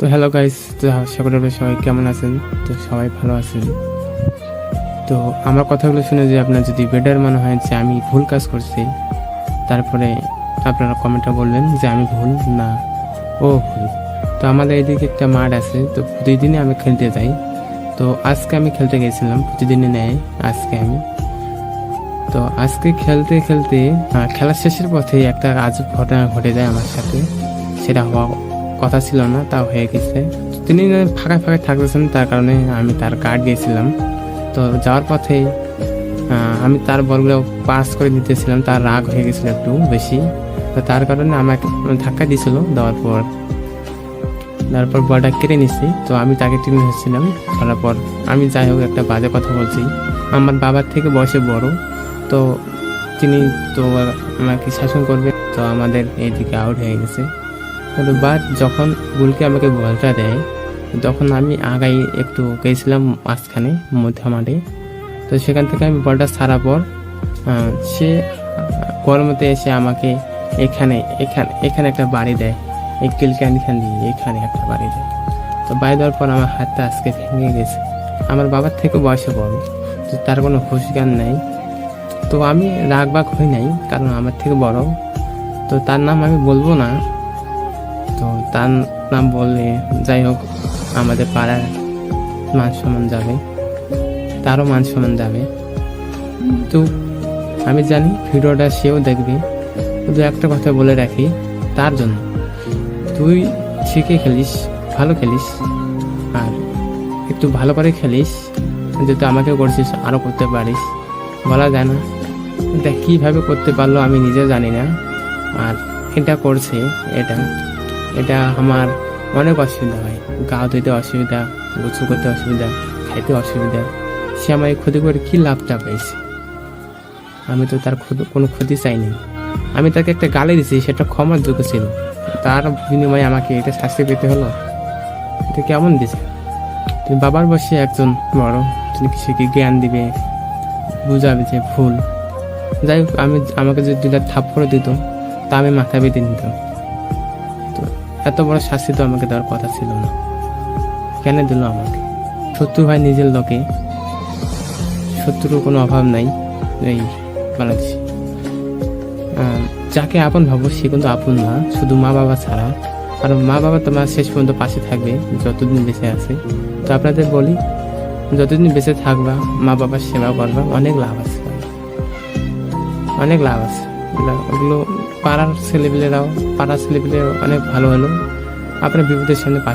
তো hello guys, তো আশা করি আপনারা সবাই কেমন আছেন। তো সবাই ভালো আছেন। তো আমার কথাগুলো শুনে যে আপনার যদি বেটার মনে হয় যে আমি ভুল কাজ করছি, তারপরে আপনারা কমেন্টে বলবেন যে আমি ভুল না ও ভুল। তো আমাদের এদিকে একটা মাঠ আছে, তো প্রতিদিনই আমি খেলতে যাই। তো আজকে আমি খেলতে গেছিলাম, প্রতিদিনই নেয় আজকে আমি। তো আজকে খেলতে খেলতে খেলার শেষের পথে একটা আজব ঘটনা ঘটে যায় আমার সাথে। সেটা হওয়া কথা ছিল না, তাও হয়ে গেছে। তিনি ফাঁকায় ফাঁকায় থাকতেছেন, তার কারণে আমি তার কার্ড দিয়েছিলাম। তো যাওয়ার পথে আমি তার বলগুলো পাস করে দিতেছিলাম, তার রাগ হয়ে গেছিল একটু বেশি। তো তার কারণে আমাকে ধাক্কা দিয়েছিল, দেওয়ার পর বলটা কেড়ে নিছি। তো আমি তাকে টিমে হচ্ছিলাম, করার পর আমি যাই হোক একটা বাজে কথা বলছি। আমার বাবার থেকে বয়সে বড়, তো তিনি তো আমাকে শাসন করবে। তো আমাদের এইদিকে আউট হয়ে গেছে। কিন্তু বাট যখন গুলকে আমাকে বলটা দেয়, তখন আমি আগাই একটু গেছিলাম মাঝখানে মধ্যে মাঠে। তো সেখান থেকে আমি বলটা ছাড়ার পর সে গরমতে এসে আমাকে এখানে এখানে এখানে একটা বাড়ি দেয়, এই কিলকানিখান দিয়ে এখানে একটা বাড়ি দেয়। তো বাড়ি দেওয়ার পর আমার হাতটা আজকে ভেঙে গেছে। আমার বাবার থেকে বয়সে বড়, তো তার কোনো হুঁশ জ্ঞান নেই। তো আমি রাগবাগ হই নাই, কারণ আমার থেকে বড়। তো তার নাম আমি বলবো না। তো তার নাম বললে যাই হোক আমাদের পাড়ার মান সম্মান যাবে, তারও মান সম্মান যাবে। তো আমি জানি ভিডিওটা সেও দেখবে। শুধু একটা কথা বলে রাখি তার জন্য, তুই শিখে খেলিস, ভালো খেলিস, আর একটু ভালো করে খেলিস। যেহেতু আমাকে করছিস, আরও করতে পারিস, বলা যায় না। এটা কীভাবে করতে পারলো আমি নিজেও জানি না। আর এটা করছে, এটা আমার অনেক অসুবিধা হয়। গা ধুইতে অসুবিধা, গোসল করতে অসুবিধা, খাইতে অসুবিধা। সে আমায় ক্ষতি করে কী লাভটা পেয়েছে? আমি তো তার কোনো ক্ষতি চাইনি। আমি তাকে একটা গালি দিয়েছি, সেটা ক্ষমার যোগ্য ছিল। তার বিনিময়ে আমাকে এটা শাস্তি পেতে হলো। এটা কেমন দিছে? তুমি বাবার বসে একজন বড়, তুমি সে জ্ঞান দিবে, বুঝাবে যে ভুল। যাই হোক আমাকে যদি দুটা থাপ্পড় দিত, তা আমি মাথা বেঁধে নিতাম। তো এত বড় শাস্তি তো আমাকে দেওয়ার কথা ছিল না, কেন দিল আমাকে? শত্রু হয় নিজের লোকে, শত্রুর কোনো অভাব নাই এই বাংলাদেশে। যাকে আপন ভাবো সে কিন্তু আপন না, শুধু মা বাবা ছাড়া। আর মা বাবা তোমার শেষ পর্যন্ত পাশে থাকবে যতদিন বেঁচে আছে। তো আপনাদের বলি, যতদিন বেঁচে থাকবা মা বাবার সেবা করবা, অনেক লাভ আছে, অনেক লাভ আছে। ওগুলো পাড়ার ছেলেপিলেরাও অনেক ভালো হলো, আপনার বিপদের সামনে